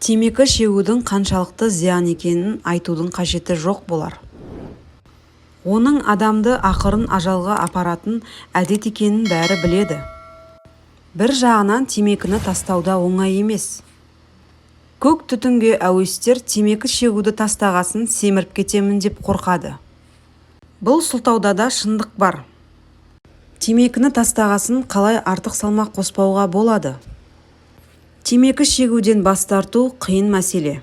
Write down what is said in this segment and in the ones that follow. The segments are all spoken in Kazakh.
Темекі шегудің қаншалықты зиян екенін айтудың қажеті жоқ болар. Оның адамды ақырын ажалға апаратын әдет екенін бәрі біледі. Бір жағынан темекіні тастауда оңай емес. Көк түтінге әуестер темекі шегуді тастағасын семіріп кетемін деп қорқады. Бұл сылтауда да шындық бар. Темекіні тастағасын қалай артық салмақ қоспауға болады? Темекі шегуден бас тарту қиын мәселе.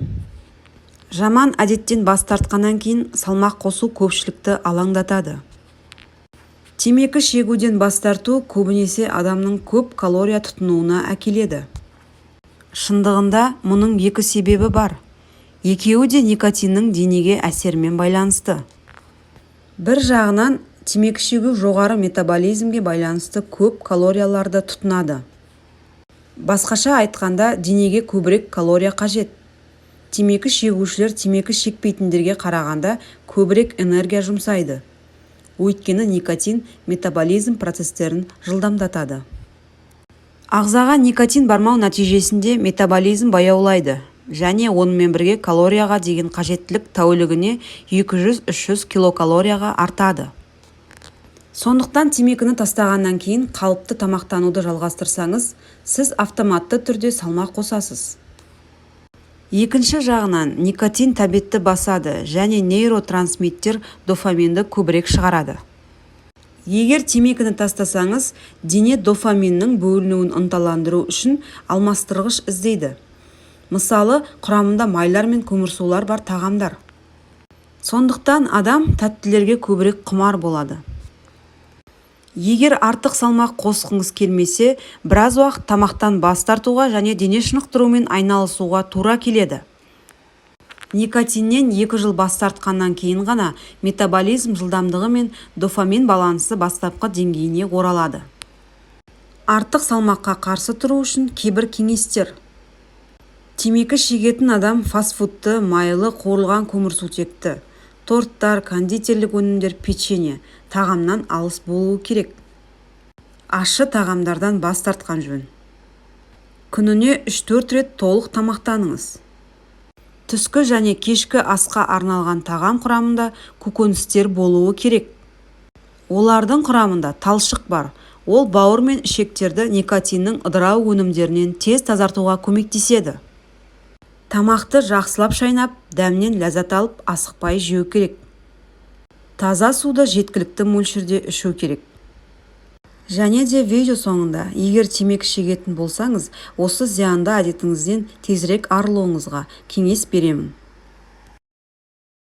Жаман әдеттен бас тартқаннан кейін салмақ қосу көпшілікті алаңдатады. Темекі шегуден бас тарту көбінесе адамның көп калория тұтынуына әкеледі. Шындығында мұның екі себебі бар. Екеуі де никотиннің денеге әсерімен байланысты. Бір жағынан темекі шегу жоғары метаболизмге байланысты көп калорияларды тұтынады. Басқаша айтқанда, денеге көбірек калория қажет. Темекі шегушілер темекі шекпейтіндерге қарағанда көбірек энергия жұмсайды. Өйткені никотин метаболизм процестерін жылдамдатады. Ағзаға никотин бармау нәтижесінде метаболизм баяулайды және онымен бірге калорияға деген қажеттілік тәулігіне 200-300 килокалорияға артады. Сондықтан темекіні тастағаннан кейін қалыпты тамақтануды жалғастырсаңыз, сіз автоматты түрде салмақ қосасыз. Екінші жағынан, никотин тәбетті басады және нейротрансмиттер дофаминді көбірек шығарады. Егер темекіні тастасаңыз, дене дофаминнің бөлінуін ынталандыру үшін алмастырғыш іздейді. Мысалы, құрамында майлар мен көмірсулар бар тағамдар. Сондықтан адам тәттілерге көбірек құмар болады. Егер артық салмақ қосқыңыз келмесе, біраз уақыт тамақтан бас тартуға және дене шынықтырумен айналысуға тура келеді. Никотиннен 2 жыл бас тартқаннан кейін ғана метаболизм жылдамдығы мен дофамин балансы бастапқы деңгейіне оралады. Артық салмаққа қарсы тұру үшін кейбір кеңестер. Темекі шегетін адам фастфудты, майлы, қуырылған көмірсутекті, торттар, кондитерлік өнімдер, печенье, тағамнан алыс болуы керек. Ащы тағамдардан бас тартқан жөн. Күніне 3-4 рет толық тамақтаныңыз. Түскі және кешкі асқа арналған тағам құрамында көкөністер болуы керек. Олардың құрамында талшық бар. Ол бауыр мен ішектерді никотиннің ыдырау өнімдерінен тез тазартуға көмектеседі. Тамақты жақсылап шайнап, дәмнен ләззат алып, асықпай жеу керек. Таза суды жеткілікті мөлшерде ішу керек. Және де видео соңында, егер темекі шегетін болсаңыз, осы зиянды әдетіңізден тезірек арылуыңызға кеңес беремін.